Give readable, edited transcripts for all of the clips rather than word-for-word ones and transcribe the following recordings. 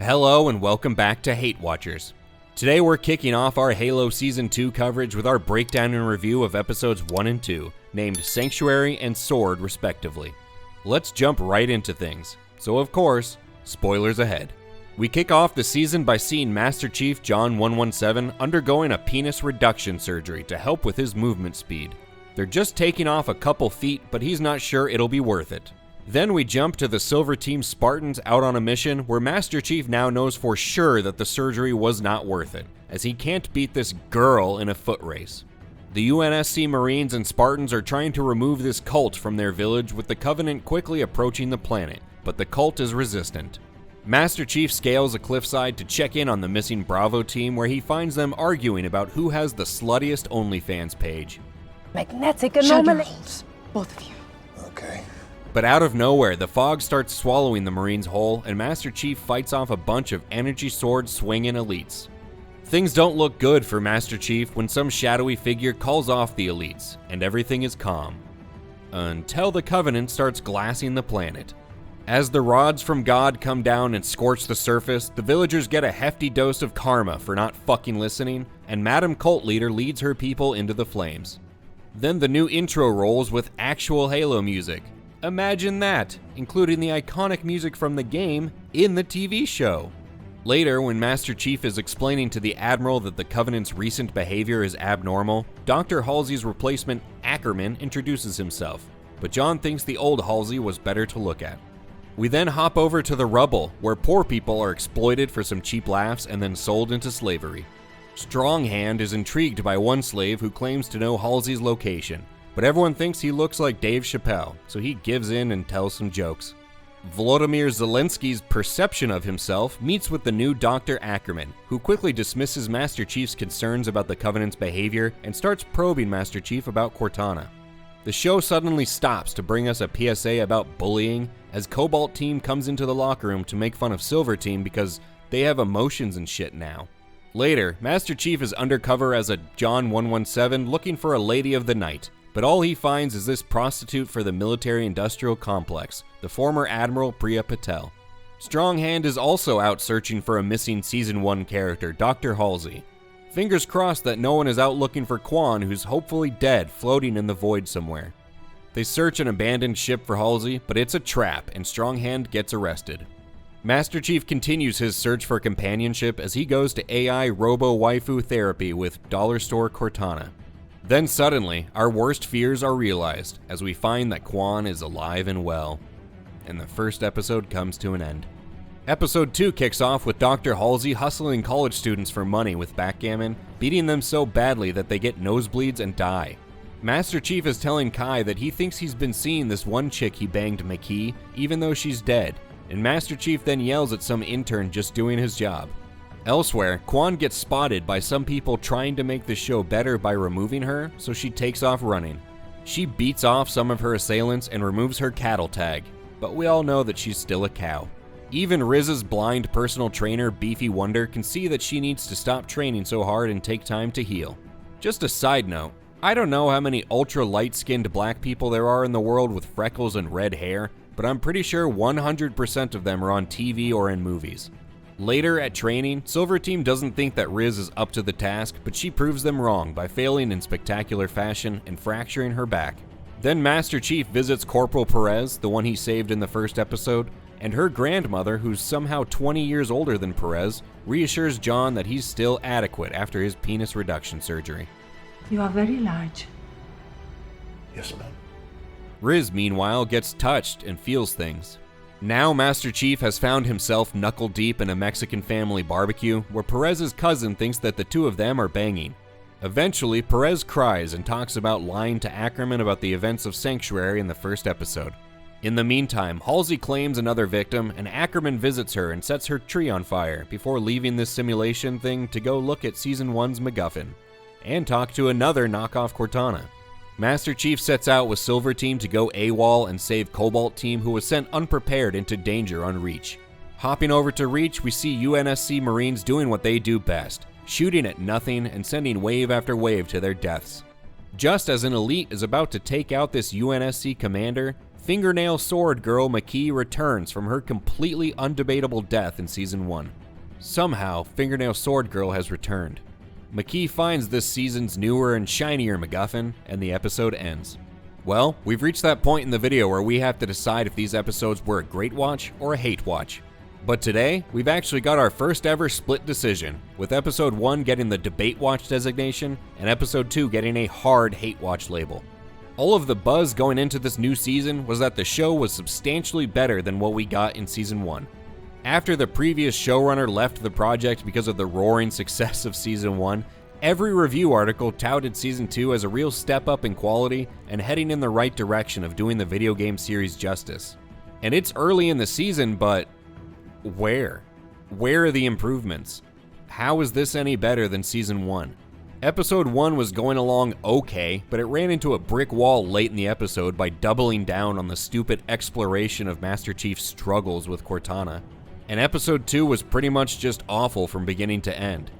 Hello and welcome back to HateWatchers. Today we're kicking off our Halo Season 2 coverage with our breakdown and review of episodes 1 and 2, named Sanctuary and Sword respectively. Let's jump right into things. So of course, spoilers ahead. We kick off the season by seeing Master Chief John 117 undergoing a penis reduction surgery to help with his movement speed. They're just taking off a couple feet, but he's not sure it'll be worth it. Then we jump to the Silver Team Spartans out on a mission where Master Chief now knows for sure that the surgery was not worth it, as he can't beat this girl in a foot race. The UNSC Marines and Spartans are trying to remove this cult from their village with the Covenant quickly approaching the planet, but the cult is resistant. Master Chief scales a cliffside to check in on the missing Bravo team where he finds them arguing about who has the sluttiest OnlyFans page. Magnetic anomaly. Both of you. Okay. But out of nowhere, the fog starts swallowing the Marines whole, and Master Chief fights off a bunch of energy sword swinging elites. Things don't look good for Master Chief when some shadowy figure calls off the elites, and everything is calm. Until the Covenant starts glassing the planet. As the rods from God come down and scorch the surface, the villagers get a hefty dose of karma for not fucking listening, and Madam Cult Leader leads her people into the flames. Then the new intro rolls with actual Halo music. Imagine that, including the iconic music from the game in the TV show. Later, when Master Chief is explaining to the Admiral that the Covenant's recent behavior is abnormal, Dr. Halsey's replacement, Ackerman, introduces himself, but John thinks the old Halsey was better to look at. We then hop over to the rubble, where poor people are exploited for some cheap laughs and then sold into slavery. Stronghand is intrigued by one slave who claims to know Halsey's location, but everyone thinks he looks like Dave Chappelle, so he gives in and tells some jokes. Volodymyr Zelensky's perception of himself meets with the new Dr. Ackerman, who quickly dismisses Master Chief's concerns about the Covenant's behavior and starts probing Master Chief about Cortana. The show suddenly stops to bring us a PSA about bullying, as Cobalt Team comes into the locker room to make fun of Silver Team because they have emotions and shit now. Later, Master Chief is undercover as a John 117 looking for a lady of the night, but all he finds is this prostitute for the military-industrial complex, the former Admiral Priya Patel. Stronghand is also out searching for a missing Season 1 character, Dr. Halsey. Fingers crossed that no one is out looking for Quan, who's hopefully dead, floating in the void somewhere. They search an abandoned ship for Halsey, but it's a trap, and Stronghand gets arrested. Master Chief continues his search for companionship as he goes to AI robo-waifu therapy with dollar store Cortana. Then suddenly, our worst fears are realized as we find that Quan is alive and well. And the first episode comes to an end. Episode 2 kicks off with Dr. Halsey hustling college students for money with backgammon, beating them so badly that they get nosebleeds and die. Master Chief is telling Kai that he thinks he's been seeing this one chick he banged McKee, even though she's dead, and Master Chief then yells at some intern just doing his job. Elsewhere, Quan gets spotted by some people trying to make the show better by removing her, so she takes off running. She beats off some of her assailants and removes her cattle tag, but we all know that she's still a cow. Even Rizz's blind personal trainer, Beefy Wonder, can see that she needs to stop training so hard and take time to heal. Just a side note, I don't know how many ultra light-skinned black people there are in the world with freckles and red hair, but I'm pretty sure 100% of them are on TV or in movies. Later at training, Silver Team doesn't think that Rizz is up to the task, but she proves them wrong by failing in spectacular fashion and fracturing her back. Then Master Chief visits Corporal Perez, the one he saved in the first episode, and her grandmother, who's somehow 20 years older than Perez, reassures John that he's still adequate after his penis reduction surgery. You are very large. Yes, ma'am. Rizz, meanwhile, gets touched and feels things. Now Master Chief has found himself knuckle-deep in a Mexican family barbecue where Perez's cousin thinks that the two of them are banging. Eventually, Perez cries and talks about lying to Ackerman about the events of Sanctuary in the first episode. In the meantime, Halsey claims another victim, and Ackerman visits her and sets her tree on fire before leaving this simulation thing to go look at Season 1's MacGuffin, and talk to another knockoff Cortana. Master Chief sets out with Silver Team to go AWOL and save Cobalt Team, who was sent unprepared into danger on Reach. Hopping over to Reach, we see UNSC Marines doing what they do best, shooting at nothing and sending wave after wave to their deaths. Just as an elite is about to take out this UNSC commander, Fingernail Sword Girl McKee returns from her completely undebatable death in Season 1. Somehow, Fingernail Sword Girl has returned. McKee finds this season's newer and shinier MacGuffin, and the episode ends. Well, we've reached that point in the video where we have to decide if these episodes were a great watch or a hate watch. But today, we've actually got our first ever split decision, with Episode 1 getting the Debate Watch designation, and Episode 2 getting a hard hate watch label. All of the buzz going into this new season was that the show was substantially better than what we got in Season 1. After the previous showrunner left the project because of the roaring success of Season 1, every review article touted Season 2 as a real step up in quality and heading in the right direction of doing the video game series justice. And it's early in the season, but where? Where are the improvements? How is this any better than Season 1? Episode 1 was going along okay, but it ran into a brick wall late in the episode by doubling down on the stupid exploration of Master Chief's struggles with Cortana. And Episode 2 was pretty much just awful from beginning to end.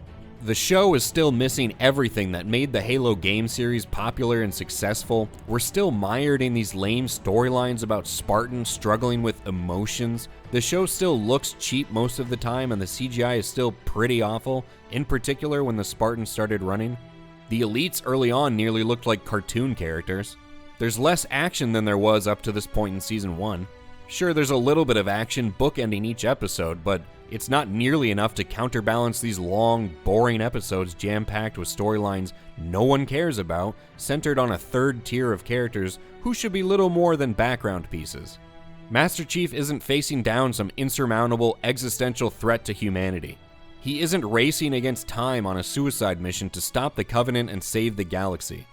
The show is still missing everything that made the Halo game series popular and successful. We're still mired in these lame storylines about Spartans struggling with emotions. The show still looks cheap most of the time, and the CGI is still pretty awful, in particular when the Spartans started running. The elites early on nearly looked like cartoon characters. There's less action than there was up to this point in Season 1. Sure, there's a little bit of action bookending each episode, but it's not nearly enough to counterbalance these long, boring episodes jam-packed with storylines no one cares about, centered on a third tier of characters who should be little more than background pieces. Master Chief isn't facing down some insurmountable existential threat to humanity. He isn't racing against time on a suicide mission to stop the Covenant and save the galaxy.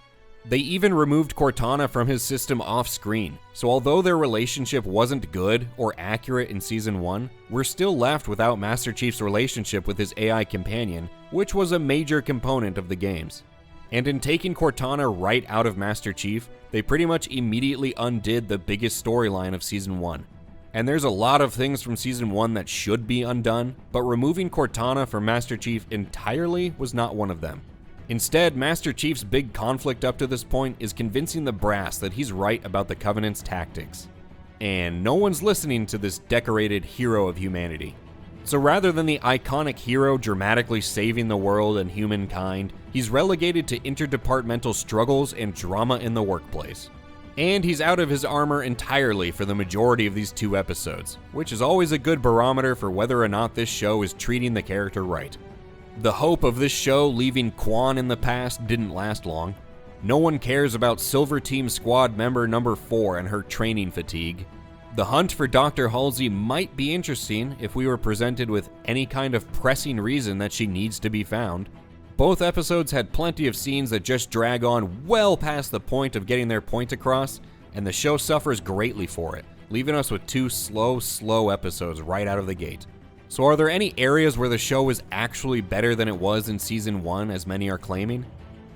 They even removed Cortana from his system off-screen, so although their relationship wasn't good or accurate in Season 1, we're still left without Master Chief's relationship with his AI companion, which was a major component of the games. And in taking Cortana right out of Master Chief, they pretty much immediately undid the biggest storyline of Season 1. And there's a lot of things from Season 1 that should be undone, but removing Cortana from Master Chief entirely was not one of them. Instead, Master Chief's big conflict up to this point is convincing the brass that he's right about the Covenant's tactics. And no one's listening to this decorated hero of humanity. So rather than the iconic hero dramatically saving the world and humankind, he's relegated to interdepartmental struggles and drama in the workplace. And he's out of his armor entirely for the majority of these 2 episodes, which is always a good barometer for whether or not this show is treating the character right. The hope of this show leaving Quan in the past didn't last long. No one cares about Silver Team Squad member number 4 and her training fatigue. The hunt for Dr. Halsey might be interesting if we were presented with any kind of pressing reason that she needs to be found. Both episodes had plenty of scenes that just drag on well past the point of getting their point across, and the show suffers greatly for it, leaving us with 2 slow episodes right out of the gate. So are there any areas where the show is actually better than it was in Season 1, as many are claiming?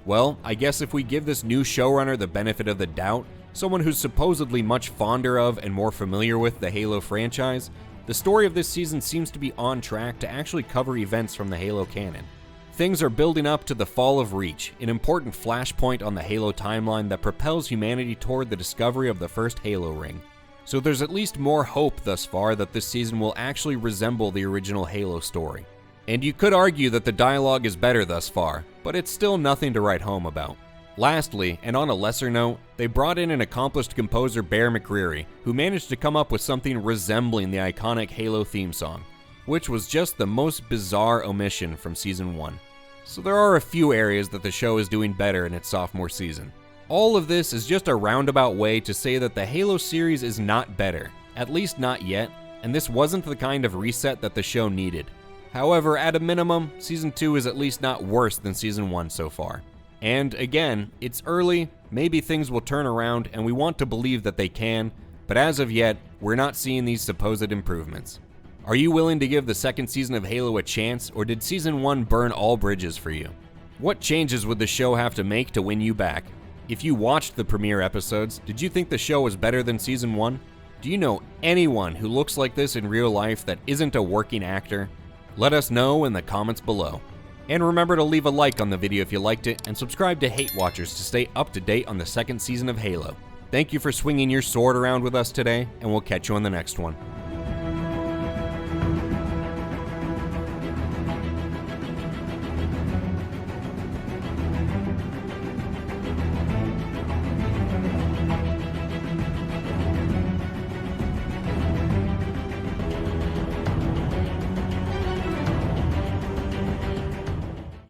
Well, I guess if we give this new showrunner the benefit of the doubt, someone who's supposedly much fonder of and more familiar with the Halo franchise, the story of this season seems to be on track to actually cover events from the Halo canon. Things are building up to the fall of Reach, an important flashpoint on the Halo timeline that propels humanity toward the discovery of the first Halo ring. So there's at least more hope thus far that this season will actually resemble the original Halo story. And you could argue that the dialogue is better thus far, but it's still nothing to write home about. Lastly, and on a lesser note, they brought in an accomplished composer, Bear McCreary, who managed to come up with something resembling the iconic Halo theme song, which was just the most bizarre omission from Season 1. So there are a few areas that the show is doing better in its sophomore season. All of this is just a roundabout way to say that the Halo series is not better, at least not yet, and this wasn't the kind of reset that the show needed. However, at a minimum, Season 2 is at least not worse than Season 1 so far. And again, it's early, maybe things will turn around, and we want to believe that they can, but as of yet, we're not seeing these supposed improvements. Are you willing to give the second season of Halo a chance, or did Season 1 burn all bridges for you? What changes would the show have to make to win you back? If you watched the premiere episodes, did you think the show was better than Season 1? Do you know anyone who looks like this in real life that isn't a working actor? Let us know in the comments below. And remember to leave a like on the video if you liked it, and subscribe to HateWatchers to stay up to date on the second season of Halo. Thank you for swinging your sword around with us today, and we'll catch you on the next one.